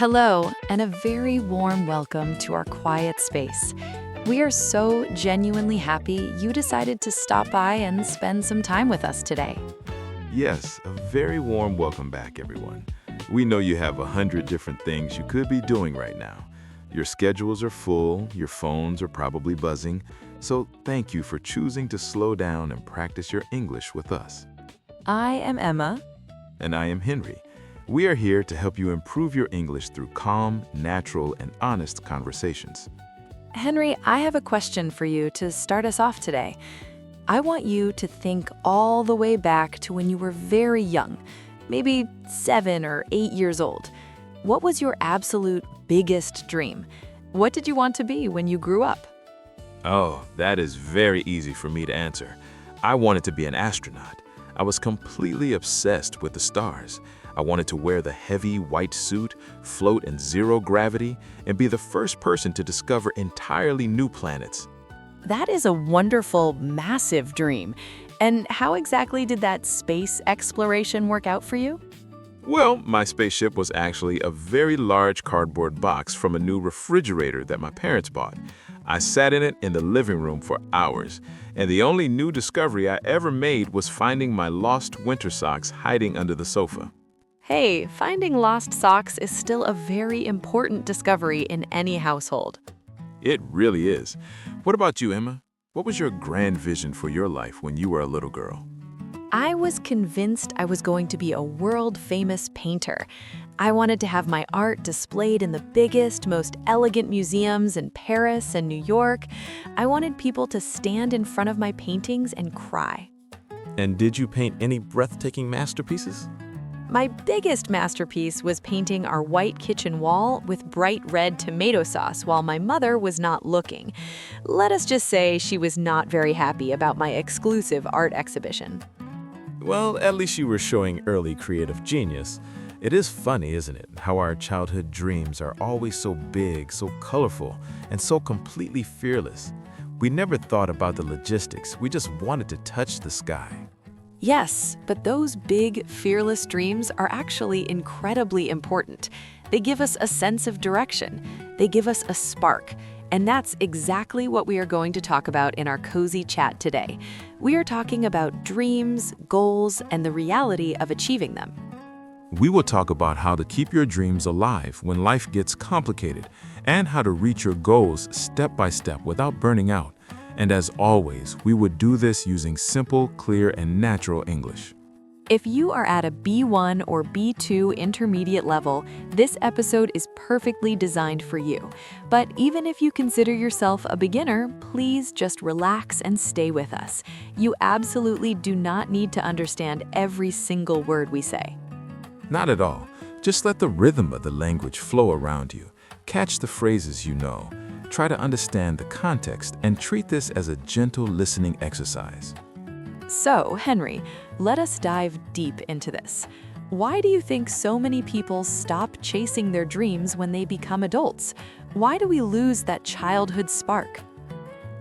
Hello, and a very warm welcome to our quiet space. We are so genuinely happy you decided to stop by and spend some time with us today. Yes, a very warm welcome back, everyone. We know you have 100 different things you could be doing right now. Your schedules are full, your phones are probably buzzing, so thank you for choosing to slow down and practice your English with us. I am Emma. And I am Henry. We are here to help you improve your English through calm, natural, and honest conversations. Henry, I have a question for you to start us off today. I want you to think all the way back to when you were very young, maybe 7 or 8 years old. What was your absolute biggest dream? What did you want to be when you grew up? Oh, that is very easy for me to answer. I wanted to be an astronaut. I was completely obsessed with the stars. I wanted to wear the heavy white suit, float in zero gravity, and be the first person to discover entirely new planets. That is a wonderful, massive dream. And how exactly did that space exploration work out for you? Well, my spaceship was actually a very large cardboard box from a new refrigerator that my parents bought. I sat in it in the living room for hours, and the only new discovery I ever made was finding my lost winter socks hiding under the sofa. Hey, finding lost socks is still a very important discovery in any household. It really is. What about you, Emma? What was your grand vision for your life when you were a little girl? I was convinced I was going to be a world-famous painter. I wanted to have my art displayed in the biggest, most elegant museums in Paris and New York. I wanted people to stand in front of my paintings and cry. And did you paint any breathtaking masterpieces? My biggest masterpiece was painting our white kitchen wall with bright red tomato sauce while my mother was not looking. Let us just say she was not very happy about my exclusive art exhibition. Well, at least you were showing early creative genius. It is funny, isn't it, how our childhood dreams are always so big, so colorful, and so completely fearless. We never thought about the logistics, we just wanted to touch the sky. Yes, but those big, fearless dreams are actually incredibly important. They give us a sense of direction. They give us a spark. And that's exactly what we are going to talk about in our cozy chat today. We are talking about dreams, goals, and the reality of achieving them. We will talk about how to keep your dreams alive when life gets complicated and how to reach your goals step by step without burning out. And as always, we would do this using simple, clear, and natural English. If you are at a B1 or B2 intermediate level, this episode is perfectly designed for you. But even if you consider yourself a beginner, please just relax and stay with us. You absolutely do not need to understand every single word we say. Not at all. Just let the rhythm of the language flow around you. Catch the phrases you know. Try to understand the context and treat this as a gentle listening exercise. So, Henry, let us dive deep into this. Why do you think so many people stop chasing their dreams when they become adults? Why do we lose that childhood spark?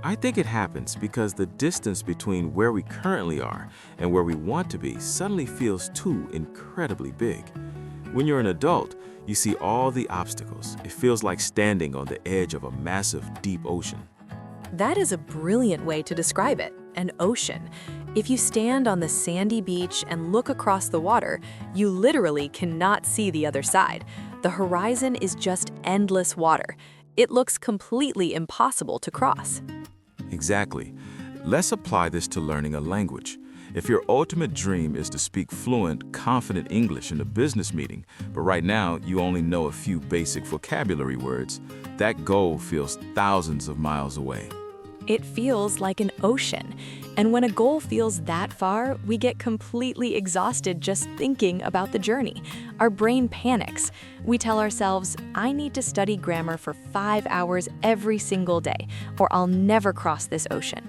I think it happens because the distance between where we currently are and where we want to be suddenly feels too incredibly big. When you're an adult, you see all the obstacles. It feels like standing on the edge of a massive, deep ocean. That is a brilliant way to describe it, an ocean. If you stand on the sandy beach and look across the water, you literally cannot see the other side. The horizon is just endless water. It looks completely impossible to cross. Exactly. Let's apply this to learning a language. If your ultimate dream is to speak fluent, confident English in a business meeting, but right now you only know a few basic vocabulary words, that goal feels thousands of miles away. It feels like an ocean. And when a goal feels that far, we get completely exhausted just thinking about the journey. Our brain panics. We tell ourselves, I need to study grammar for 5 hours every single day, or I'll never cross this ocean.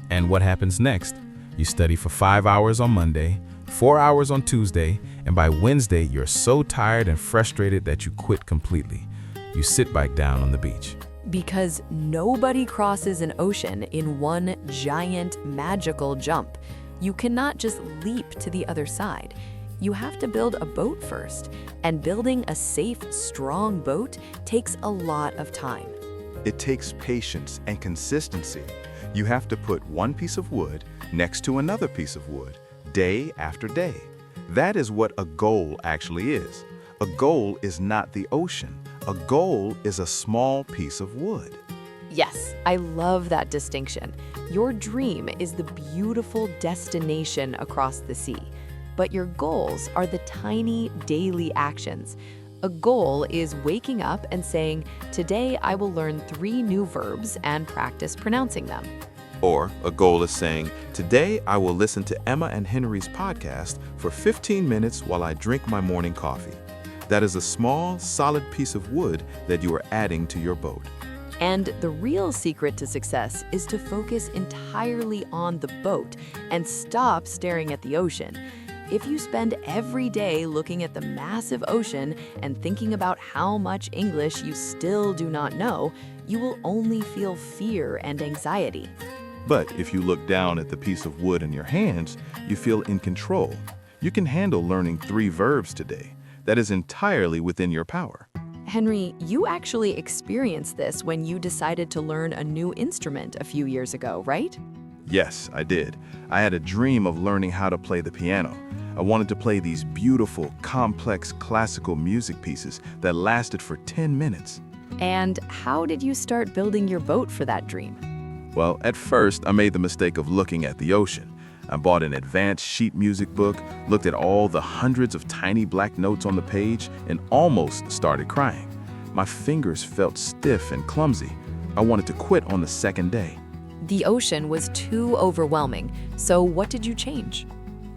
And what happens next? You study for 5 hours on Monday, 4 hours on Tuesday, and by Wednesday, you're so tired and frustrated that you quit completely. You sit back down on the beach. Because nobody crosses an ocean in one giant magical jump. You cannot just leap to the other side. You have to build a boat first, and building a safe, strong boat takes a lot of time. It takes patience and consistency. You have to put one piece of wood next to another piece of wood, day after day. That is what a goal actually is. A goal is not the ocean. A goal is a small piece of wood. Yes, I love that distinction. Your dream is the beautiful destination across the sea, but your goals are the tiny daily actions. A goal is waking up and saying, "Today I will learn 3 new verbs and practice pronouncing them." Or a goal is saying, today I will listen to Emma and Henry's podcast for 15 minutes while I drink my morning coffee. That is a small, solid piece of wood that you are adding to your boat. And the real secret to success is to focus entirely on the boat and stop staring at the ocean. If you spend every day looking at the massive ocean and thinking about how much English you still do not know, you will only feel fear and anxiety. But if you look down at the piece of wood in your hands, you feel in control. You can handle learning 3 verbs today. That is entirely within your power. Henry, you actually experienced this when you decided to learn a new instrument a few years ago, right? Yes, I did. I had a dream of learning how to play the piano. I wanted to play these beautiful, complex classical music pieces that lasted for 10 minutes. And how did you start building your boat for that dream? Well, at first, I made the mistake of looking at the ocean. I bought an advanced sheet music book, looked at all the hundreds of tiny black notes on the page, and almost started crying. My fingers felt stiff and clumsy. I wanted to quit on the second day. The ocean was too overwhelming, so what did you change?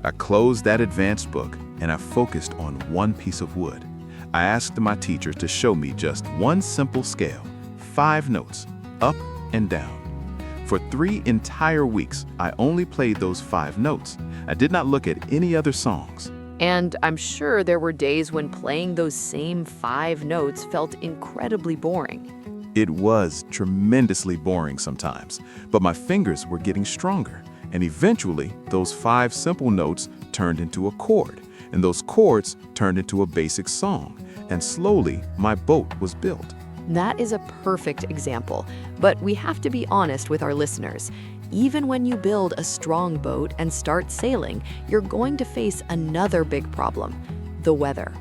I closed that advanced book and I focused on one piece of wood. I asked my teacher to show me just one simple scale, 5 notes, up and down. For 3 entire weeks, I only played those 5 notes. I did not look at any other songs. And I'm sure there were days when playing those same 5 notes felt incredibly boring. It was tremendously boring sometimes, but my fingers were getting stronger. And eventually, those 5 simple notes turned into a chord, and those chords turned into a basic song. And slowly, my boat was built. That is a perfect example, but we have to be honest with our listeners. Even when you build a strong boat and start sailing, you're going to face another big problem: the weather.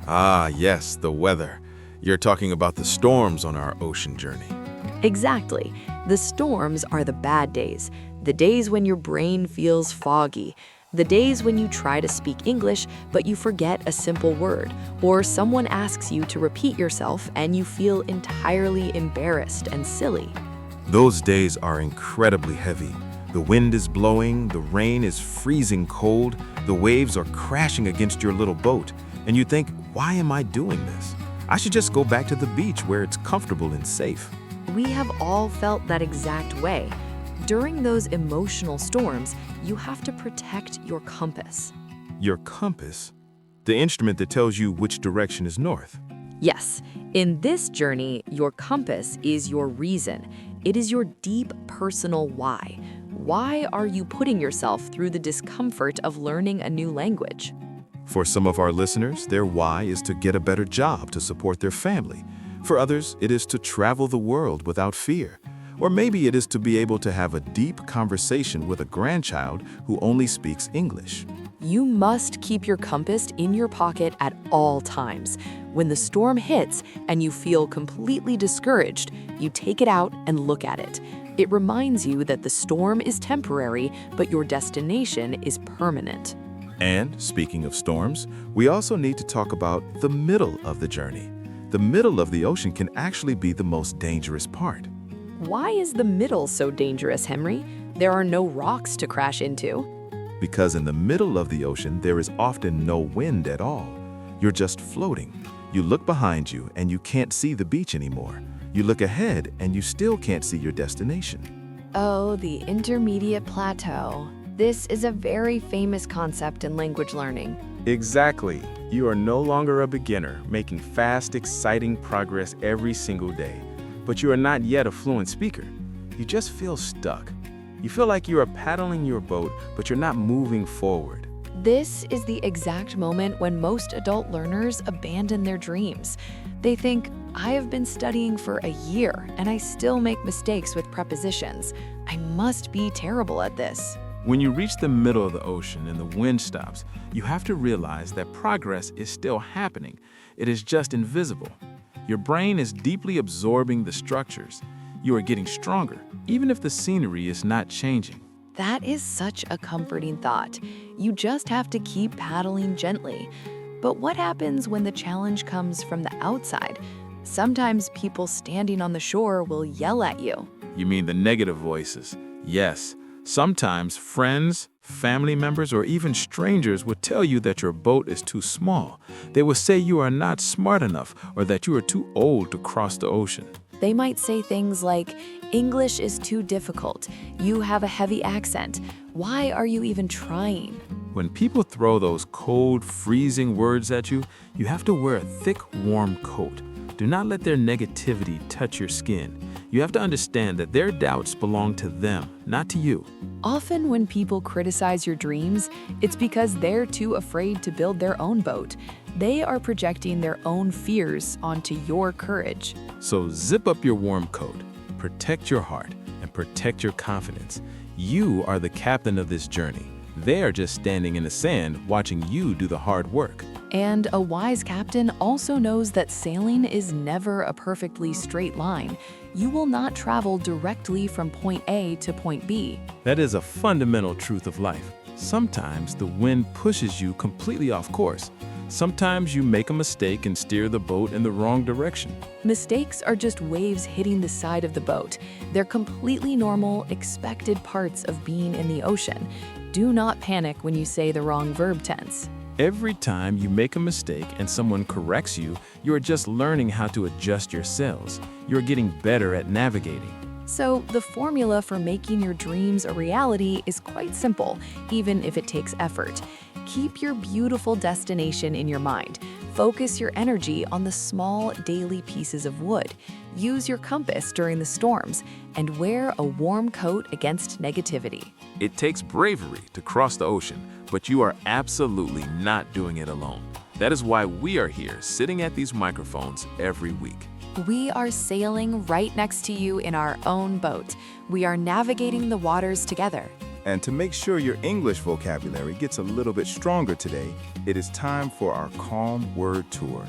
Ah, yes, the weather. You're talking about the storms on our ocean journey. Exactly. The storms are the bad days, the days when your brain feels foggy, the days when you try to speak English but you forget a simple word, or someone asks you to repeat yourself and you feel entirely embarrassed and silly. Those days are incredibly heavy. The wind is blowing, the rain is freezing cold, the waves are crashing against your little boat, and you think, why am I doing this? I should just go back to the beach where it's comfortable and safe. We have all felt that exact way. During those emotional storms, you have to protect your compass. Your compass? The instrument that tells you which direction is north. Yes, in this journey, your compass is your reason. It is your deep personal why. Why are you putting yourself through the discomfort of learning a new language? For some of our listeners, their why is to get a better job to support their family. For others, it is to travel the world without fear. Or maybe it is to be able to have a deep conversation with a grandchild who only speaks English. You must keep your compass in your pocket at all times. When the storm hits and you feel completely discouraged, you take it out and look at it. It reminds you that the storm is temporary, but your destination is permanent. And speaking of storms, we also need to talk about the middle of the journey. The middle of the ocean can actually be the most dangerous part. Why is the middle so dangerous, Henry? There are no rocks to crash into. Because in the middle of the ocean, there is often no wind at all. You're just floating. You look behind you and you can't see the beach anymore. You look ahead and you still can't see your destination. Oh, the intermediate plateau. This is a very famous concept in language learning. Exactly. You are no longer a beginner, making fast, exciting progress every single day. But you are not yet a fluent speaker. You just feel stuck. You feel like you are paddling your boat, but you're not moving forward. This is the exact moment when most adult learners abandon their dreams. They think, I have been studying for a year and I still make mistakes with prepositions. I must be terrible at this. When you reach the middle of the ocean and the wind stops, you have to realize that progress is still happening. It is just invisible. Your brain is deeply absorbing the structures. You are getting stronger, even if the scenery is not changing. That is such a comforting thought. You just have to keep paddling gently. But what happens when the challenge comes from the outside? Sometimes people standing on the shore will yell at you. You mean the negative voices? Yes. Sometimes friends, family members, or even strangers would tell you that your boat is too small. They will say you are not smart enough or that you are too old to cross the ocean. They might say things like, English is too difficult. You have a heavy accent. Why are you even trying? When people throw those cold, freezing words at you, you have to wear a thick, warm coat. Do not let their negativity touch your skin. You have to understand that their doubts belong to them, not to you. Often when people criticize your dreams, it's because they're too afraid to build their own boat. They are projecting their own fears onto your courage. So zip up your warm coat, protect your heart, and protect your confidence. You are the captain of this journey. They are just standing in the sand watching you do the hard work. And a wise captain also knows that sailing is never a perfectly straight line. You will not travel directly from point A to point B. That is a fundamental truth of life. Sometimes the wind pushes you completely off course. Sometimes you make a mistake and steer the boat in the wrong direction. Mistakes are just waves hitting the side of the boat. They're completely normal, expected parts of being in the ocean. Do not panic when you say the wrong verb tense. Every time you make a mistake and someone corrects you, you are just learning how to adjust your sails. You're getting better at navigating. So the formula for making your dreams a reality is quite simple, even if it takes effort. Keep your beautiful destination in your mind. Focus your energy on the small daily pieces of wood. Use your compass during the storms, and wear a warm coat against negativity. It takes bravery to cross the ocean, but you are absolutely not doing it alone. That is why we are here, sitting at these microphones every week. We are sailing right next to you in our own boat. We are navigating the waters together. And to make sure your English vocabulary gets a little bit stronger today, it is time for our Calm Word Tour.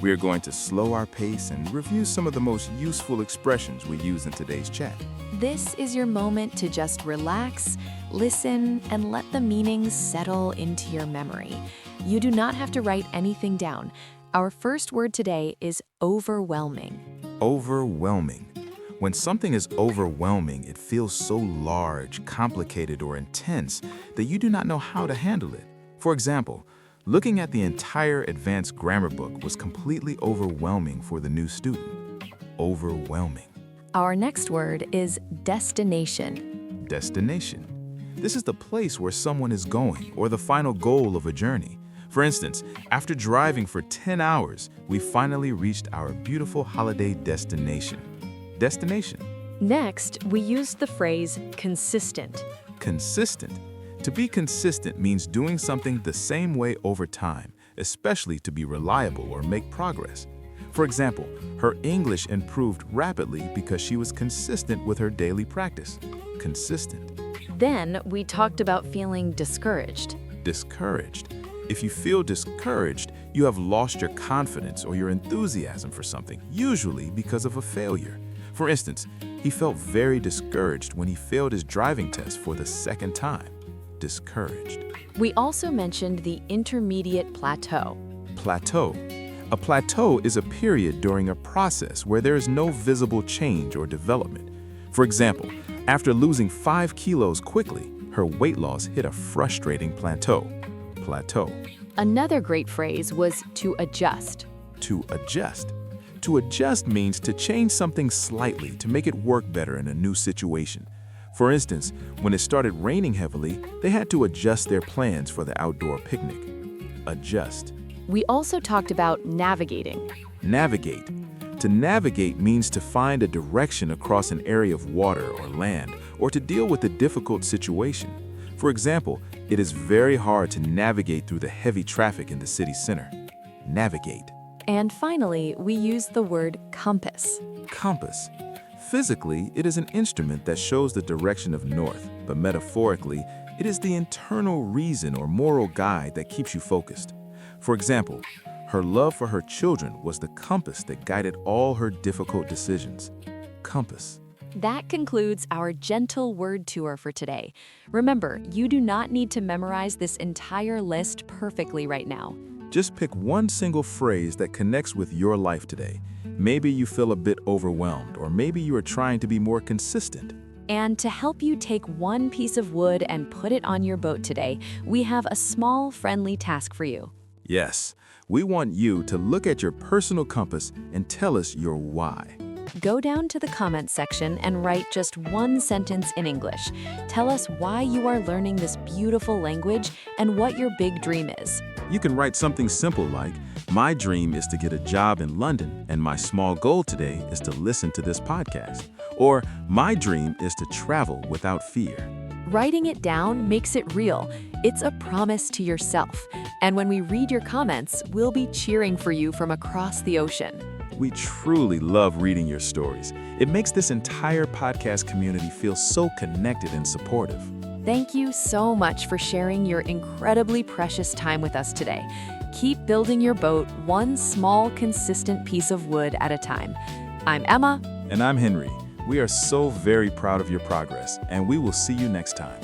We are going to slow our pace and review some of the most useful expressions we use in today's chat. This is your moment to just relax, listen, and let the meanings settle into your memory. You do not have to write anything down. Our first word today is overwhelming. Overwhelming. When something is overwhelming, it feels so large, complicated, or intense that you do not know how to handle it. For example, looking at the entire advanced grammar book was completely overwhelming for the new student. Overwhelming. Our next word is destination. Destination. This is the place where someone is going or the final goal of a journey. For instance, after driving for 10 hours, we finally reached our beautiful holiday destination. Destination. Next, we use the phrase consistent. Consistent. To be consistent means doing something the same way over time, especially to be reliable or make progress. For example, her English improved rapidly because she was consistent with her daily practice. Consistent. Then we talked about feeling discouraged. Discouraged. If you feel discouraged, you have lost your confidence or your enthusiasm for something, usually because of a failure. For instance, he felt very discouraged when he failed his driving test for the second time. Discouraged. We also mentioned the intermediate plateau. Plateau. A plateau is a period during a process where there is no visible change or development. For example, after losing 5 kilos quickly, her weight loss hit a frustrating plateau. Plateau. Another great phrase was to adjust. To adjust. To adjust means to change something slightly to make it work better in a new situation. For instance, when it started raining heavily, they had to adjust their plans for the outdoor picnic. Adjust. We also talked about navigating. Navigate. To navigate means to find a direction across an area of water or land, or to deal with a difficult situation. For example, It is very hard to navigate through the heavy traffic in the city center. Navigate. And finally, we use the word compass. Compass. Physically, it is an instrument that shows the direction of north, but metaphorically, it is the internal reason or moral guide that keeps you focused. For example, her love for her children was the compass that guided all her difficult decisions. Compass. That concludes our gentle word tour for today. Remember, you do not need to memorize this entire list perfectly right now. Just pick one single phrase that connects with your life today. Maybe you feel a bit overwhelmed, or maybe you are trying to be more consistent. And to help you take one piece of wood and put it on your boat today, we have a small, friendly task for you. Yes, we want you to look at your personal compass and tell us your why. Go down to the comments section and write just one sentence in English. Tell us why you are learning this beautiful language and what your big dream is. You can write something simple like, "My dream is to get a job in London, and my small goal today is to listen to this podcast." Or, "My dream is to travel without fear." Writing it down makes it real. It's a promise to yourself. And when we read your comments, we'll be cheering for you from across the ocean. We truly love reading your stories. It makes this entire podcast community feel so connected and supportive. Thank you so much for sharing your incredibly precious time with us today. Keep building your boat one small, consistent piece of wood at a time. I'm Emma. And I'm Henry. We are so very proud of your progress, and we will see you next time.